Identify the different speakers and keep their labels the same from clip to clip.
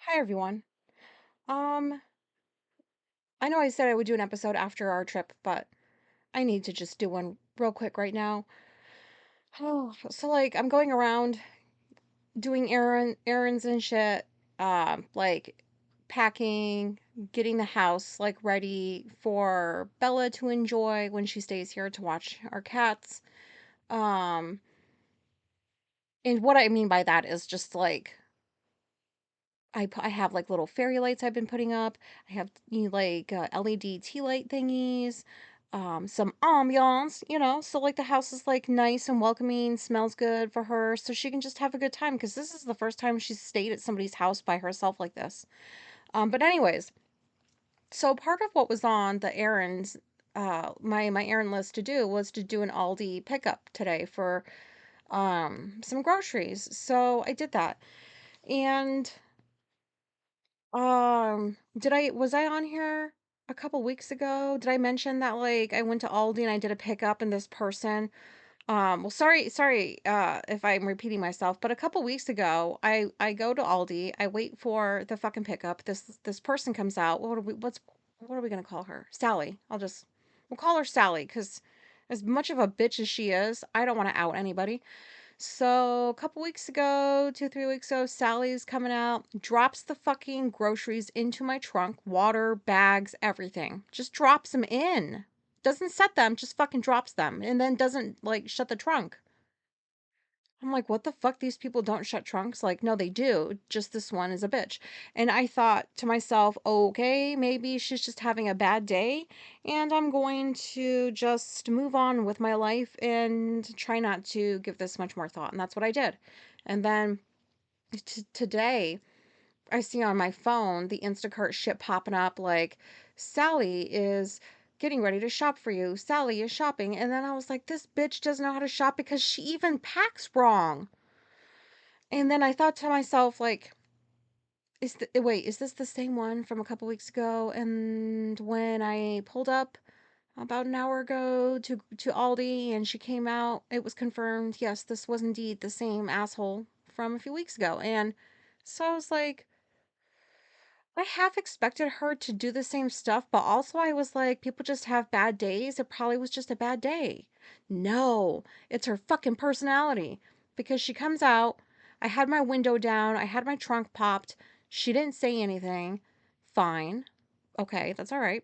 Speaker 1: Hi everyone. Um, I know I said I would do an episode after our trip, but I need to just do one real quick right now. Oh, so like I'm going around doing errands and shit, like packing, getting the house like ready for Bella to enjoy when she stays here to watch our cats. Um, and what I mean by that is just like I have like little fairy lights I've been putting up. I have LED tea light thingies, some ambiance, so like the house is like nice and welcoming, smells good for her, so she can just have a good time because this is the first time she's stayed at somebody's house by herself like this. But anyways, so part of what was on the errands, my errand list to do was to do an Aldi pickup today for some groceries. So I did that. And did I was I on here a couple weeks ago? Did I mention that like I went to Aldi and I did a pickup and this person well sorry if I'm repeating myself, but a couple weeks ago I go to Aldi, I wait for the fucking pickup. This person comes out. What are we gonna call her? Sally. We'll call her Sally because as much of a bitch as she is, I don't want to out anybody. So, a couple weeks ago, 2, 3 weeks ago, Sally's coming out, drops the fucking groceries into my trunk, water, bags, everything. Just drops them in. Doesn't set them, just fucking drops them, and then doesn't like shut the trunk. I'm like, what the fuck? These people don't shut trunks? Like, no, they do. Just this one is a bitch. And I thought to myself, okay, maybe she's just having a bad day, and I'm going to just move on with my life and try not to give this much more thought. And that's what I did. And then today, I see on my phone the Instacart shit popping up like, Sally is getting ready to shop for you. Sally is shopping. And then I was like, this bitch doesn't know how to shop because she even packs wrong. And then I thought to myself, like, is this the same one from a couple weeks ago? And when I pulled up about an hour ago to Aldi and she came out, it was confirmed, yes, this was indeed the same asshole from a few weeks ago. And so I was like, I half expected her to do the same stuff, but also I was like, people just have bad days. It probably was just a bad day. No, it's her fucking personality. Because she comes out, I had my window down, I had my trunk popped. She didn't say anything. Fine. Okay, that's all right.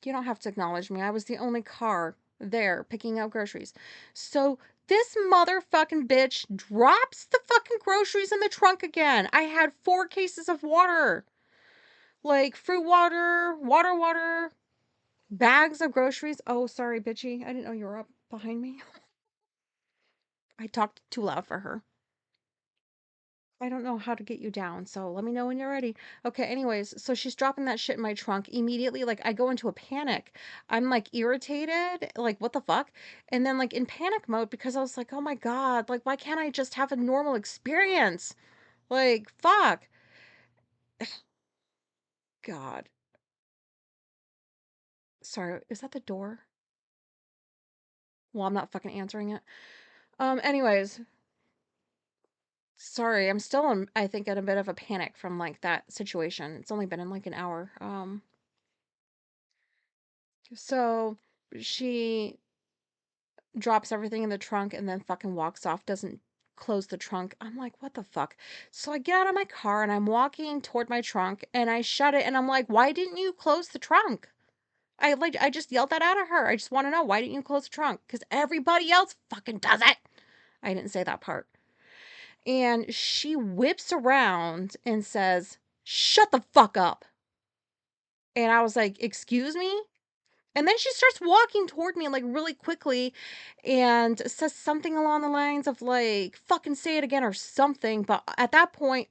Speaker 1: You don't have to acknowledge me. I was the only car there picking up groceries. So this motherfucking bitch drops the fucking groceries in the trunk again. I had 4 cases of water, like fruit water, water, bags of groceries. Oh, sorry, bitchy. I didn't know you were up behind me. I talked too loud for her. I don't know how to get you down, so let me know when you're ready. Okay, anyways, so she's dropping that shit in my trunk immediately. Like, I go into a panic. I'm like irritated, like, what the fuck? And then, like, in panic mode because I was like, oh my God, like, why can't I just have a normal experience? Like, fuck. God. Sorry, is that the door? Well, I'm not fucking answering it. Anyways, sorry, I'm still in, I think, in a bit of a panic from like that situation. It's only been in like an hour. So she drops everything in the trunk and then fucking walks off, doesn't close the trunk. I'm like, what the fuck? So I get out of my car and I'm walking toward my trunk and I shut it and I'm like, why didn't you close the trunk? I just yelled that out of her. I just want to know, why didn't you close the trunk? Because everybody else fucking does it. I didn't say that part. And she whips around and says, shut the fuck up. And I was like, excuse me? And then she starts walking toward me like really quickly and says something along the lines of like, fucking say it again or something. But at that point,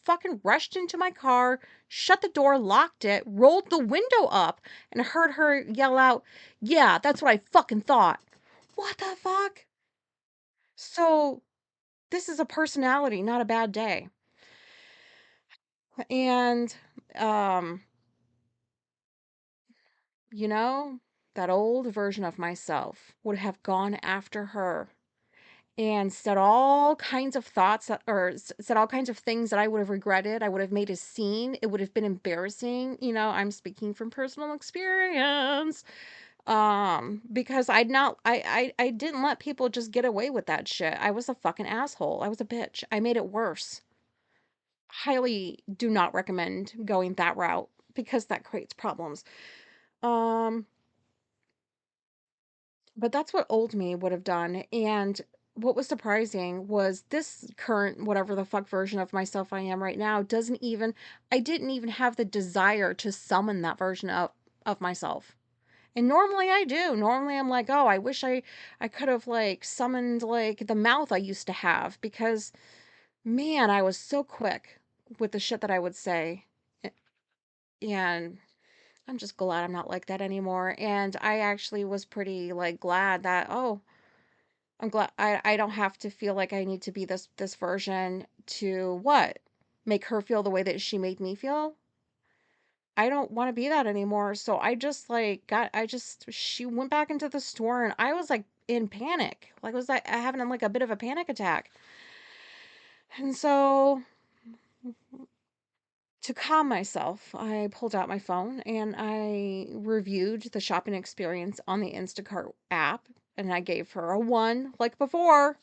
Speaker 1: fucking rushed into my car, shut the door, locked it, rolled the window up, and heard her yell out, yeah, that's what I fucking thought. What the fuck? So this is a personality, not a bad day. And, um, you know, that old version of myself would have gone after her and said all kinds of thoughts said all kinds of things that I would have regretted. I would have made a scene. It would have been embarrassing. I'm speaking from personal experience. Because I didn't let people just get away with that shit. I was a fucking asshole. I was a bitch. I made it worse. Highly do not recommend going that route because that creates problems. Um, but that's what old me would have done. And what was surprising was this current, whatever the fuck version of myself I am right now, I didn't even have the desire to summon that version of myself. And normally I do. Normally I'm like, oh, I wish I could have like summoned like the mouth I used to have because man, I was so quick with the shit that I would say. A- And I'm just glad I'm not like that anymore. And I actually was pretty like glad that, oh, I'm glad I don't have to feel like I need to be this version to what? Make her feel the way that she made me feel. I don't want to be that anymore. So I just like she went back into the store and I was like in panic. Like was I having like a bit of a panic attack. And so to calm myself, I pulled out my phone and I reviewed the shopping experience on the Instacart app and I gave her a 1 like before.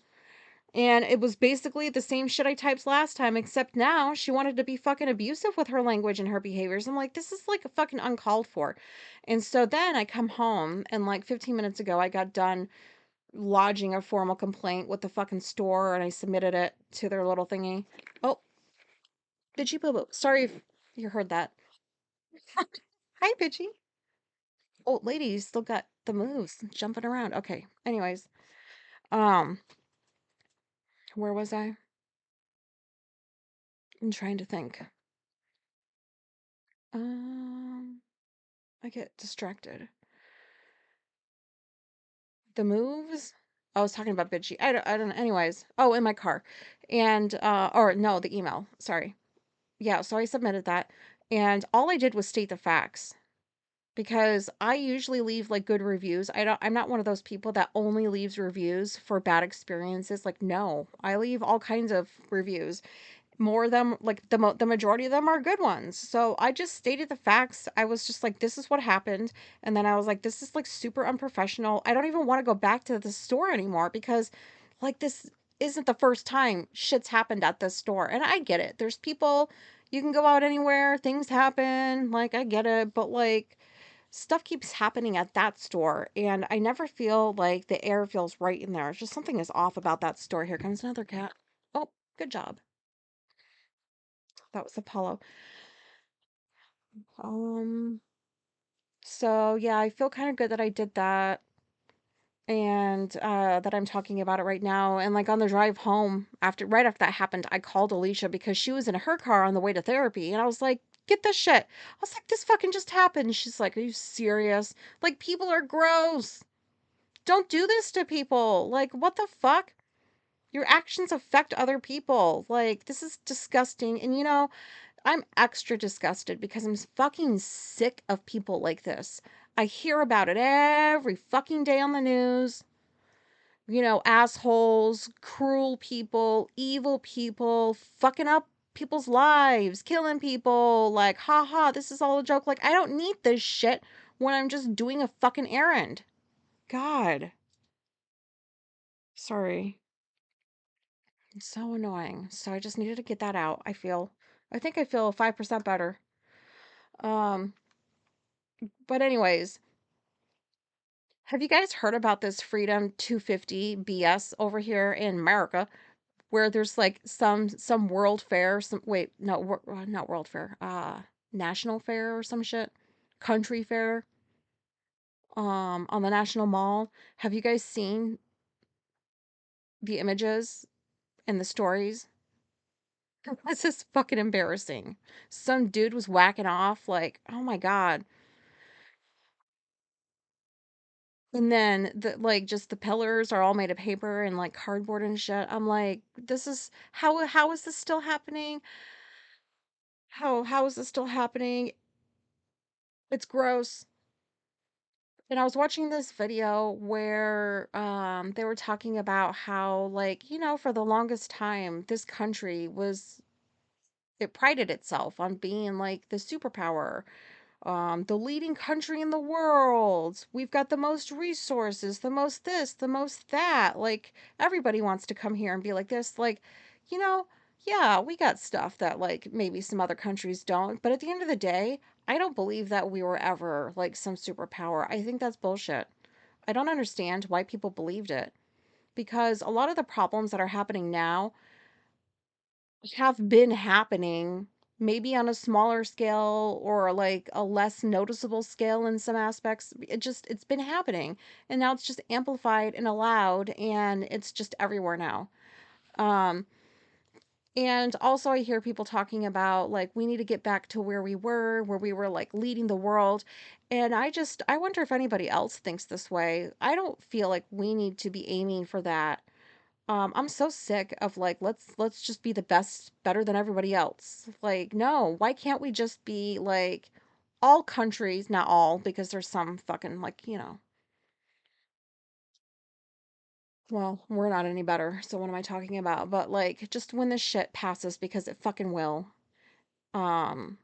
Speaker 1: And it was basically the same shit I typed last time, except now she wanted to be fucking abusive with her language and her behaviors. I'm like, this is like a fucking uncalled for. And so then I come home, and like 15 minutes ago, I got done lodging a formal complaint with the fucking store, and I submitted it to their little thingy. Oh, bitchy boo boo. Sorry if you heard that. Hi, bitchy. Old lady still got the moves jumping around. Okay. Anyways, um, where was I? I'm trying to think. Um, I get distracted. The moves? I was talking about bitchy. I don't know. Anyways. Oh, in my car. And or no, the email. Sorry. Yeah, so I submitted that. And all I did was state the facts because I usually leave like good reviews. I'm not one of those people that only leaves reviews for bad experiences. Like no, I leave all kinds of reviews. More of them, like the majority of them are good ones. So I just stated the facts. I was just like, this is what happened. And then I was like, this is like super unprofessional. I don't even want to go back to the store anymore because like this isn't the first time shit's happened at this store. And I get it. There's people, you can go out anywhere, things happen. Like I get it. But like stuff keeps happening at that store. And I never feel like the air feels right in there. It's just something is off about that store. Here comes another cat. Oh, good job. That was Apollo. Um, so yeah, I feel kind of good that I did that and that I'm talking about it right now. And like on the drive home right after that happened, I called Alicia because she was in her car on the way to therapy and I was like, "Get this shit." I was like, "This fucking just happened." She's like, "Are you serious? Like people are gross. Don't do this to people. Like what the fuck? Your actions affect other people. Like this is disgusting." And I'm extra disgusted because I'm fucking sick of people like this. I hear about it every fucking day on the news. Assholes, cruel people, evil people, fucking up people's lives, killing people. Like, haha, this is all a joke. Like, I don't need this shit when I'm just doing a fucking errand. God. Sorry. It's so annoying. So I just needed to get that out. I think I feel 5% better. Um, but anyways, have you guys heard about this Freedom 250 BS over here in America where there's like some world fair, some wait, no, not world fair, national fair or some shit, country fair on the National Mall. Have you guys seen the images and the stories? This is fucking embarrassing. Some dude was whacking off like, "Oh my God." And then just the pillars are all made of paper and like cardboard and shit. I'm like, this is how is this still happening? How is this still happening? It's gross. And I was watching this video where they were talking about how, like, for the longest time this country was, it prided itself on being like the superpower, the leading country in the world. We've got the most resources, the most this, the most that. Like, everybody wants to come here and be like this. Like, you know, yeah, we got stuff that like maybe some other countries don't. But at the end of the day, I don't believe that we were ever like some superpower. I think that's bullshit. I don't understand why people believed it, because a lot of the problems that are happening now have been happening, maybe on a smaller scale or like a less noticeable scale in some aspects. It's been happening, and now it's just amplified and allowed, and it's just everywhere now. Um and also I hear people talking about like we need to get back to where we were like leading the world. And I wonder if anybody else thinks this way. I don't feel like we need to be aiming for that. I'm so sick of like let's just be the best, better than everybody else. Like, no, why can't we just be like all countries, not all, because there's some fucking like, well, we're not any better, so what am I talking about? But like just when this shit passes, because it fucking will. Um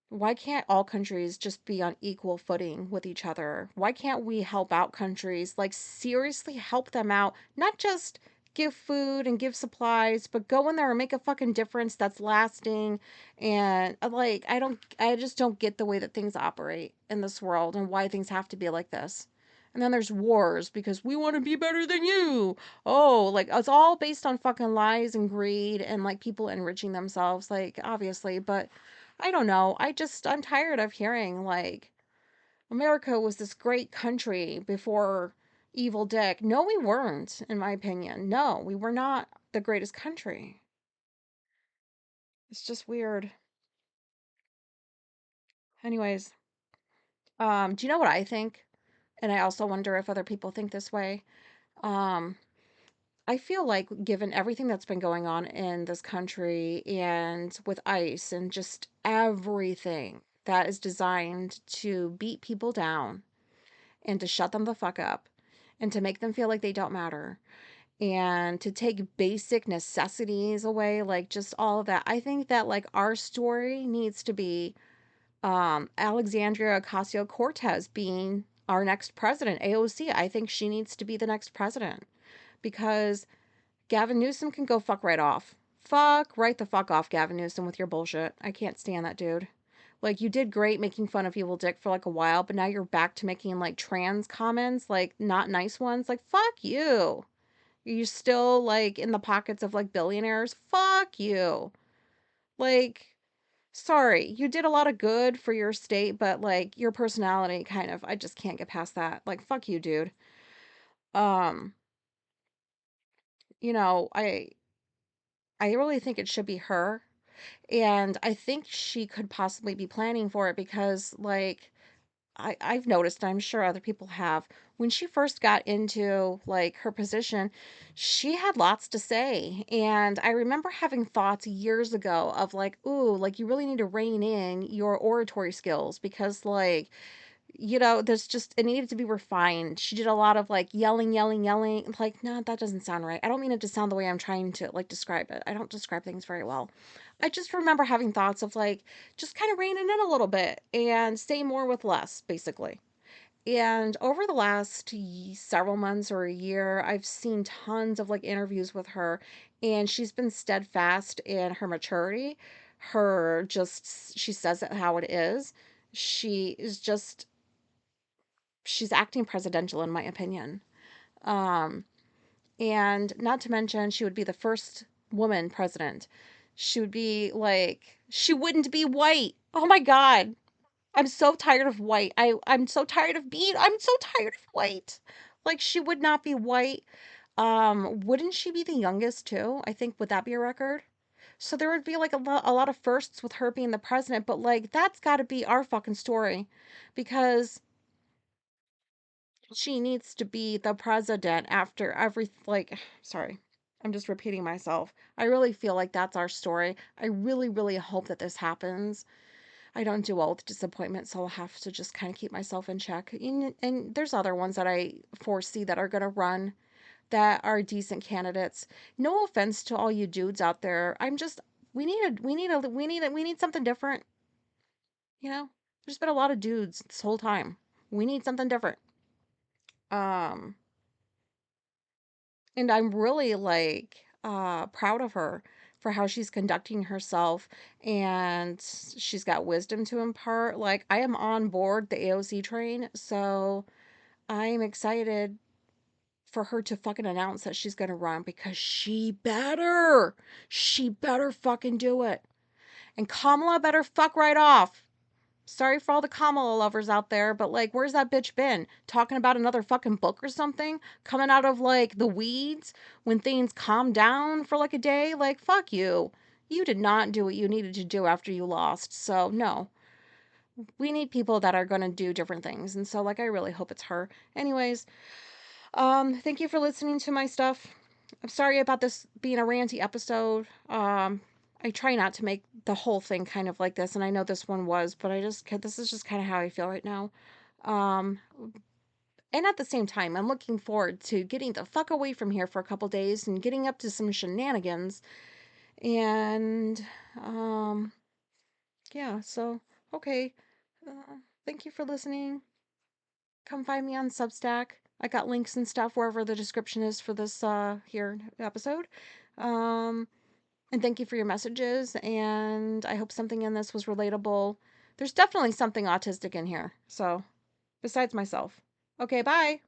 Speaker 1: Why can't all countries just be on equal footing with each other? Why can't we help out countries? Like, seriously, help them out. Not just give food and give supplies, but go in there and make a fucking difference that's lasting. And like, I just don't get the way that things operate in this world and why things have to be like this. And then there's wars because we want to be better than you. Oh, like it's all based on fucking lies and greed and like people enriching themselves, like obviously, but I don't know. I'm tired of hearing like America was this great country before Evil Dick. No, we weren't, in my opinion. No, we were not the greatest country. It's just weird. Anyways, do you know what I think? And I also wonder if other people think this way. Um, I feel like given everything that's been going on in this country and with ICE and just everything that is designed to beat people down and to shut them the fuck up and to make them feel like they don't matter and to take basic necessities away, like just all of that. I think that like our story needs to be Alexandria Ocasio-Cortez being our next president. AOC, I think she needs to be the next president, because Gavin Newsom can go fuck right off. Fuck right the fuck off, Gavin Newsom, with your bullshit. I can't stand that dude. Like, you did great making fun of Evil Dick for like a while, but now you're back to making like trans comments, like not nice ones. Like, fuck you. You're still like in the pockets of like billionaires. Fuck you. Like, sorry, you did a lot of good for your state, but like your personality kind of, I just can't get past that. Like, fuck you, dude. Um, you know, I really think it should be her. And I think she could possibly be planning for it because, like, I've noticed, I'm sure other people have, when she first got into like her position, she had lots to say. And I remember having thoughts years ago of like, ooh, like you really need to rein in your oratory skills because, like, there's just, it needed to be refined. She did a lot of like yelling, yelling, yelling. Like, no, that doesn't sound right. I don't mean it to sound the way I'm trying to like describe it. I don't describe things very well. I just remember having thoughts of like, just kind of reining in a little bit and say more with less, basically. And over the last several months or a year, I've seen tons of like interviews with her, and she's been steadfast in her maturity. She says it how it is. She is just she's acting presidential in my opinion. Um, and not to mention she would be the first woman president. She would be like she wouldn't be white. Oh my god. I'm so tired of white. I'm so tired of white. Like she would not be white. Wouldn't she be the youngest too? I think, would that be a record? So there would be like a lot of firsts with her being the president, but like that's got to be our fucking story, because she needs to be the president after every like sorry. I'm just repeating myself. I really feel like that's our story. I really really hope that this happens. I don't do well with disappointment, so I'll have to just kind of keep myself in check. And there's other ones that I foresee that are going to run that are decent candidates. No offense to all you dudes out there. I'm just we need something different, you know? There's been a lot of dudes this whole time. We need something different. Um and I'm really like proud of her for how she's conducting herself, and she's got wisdom to impart. Like, I am on board the AOC train, so I'm excited for her to fucking announce that she's gonna run, because she better fucking do it. And Kamala better fuck right off. Sorry for all the Kamala lovers out there, but like, where's that bitch been? Talking about another fucking book or something? Coming out of like the weeds when things calm down for like a day? Like, fuck you. You did not do what you needed to do after you lost. So, no, we need people that are going to do different things. And so, like, I really hope it's her. Anyways, thank you for listening to my stuff. I'm sorry about this being a ranty episode. I try not to make the whole thing kind of like this, and I know this one was, but this is just kind of how I feel right now. Um, and at the same time, I'm looking forward to getting the fuck away from here for a couple days and getting up to some shenanigans. And, um, yeah, so, okay. Thank you for listening. Come find me on Substack. I got links and stuff wherever the description is for this here episode. Um, and thank you for your messages. And I hope something in this was relatable. There's definitely something autistic in here. So, besides myself. Okay, bye.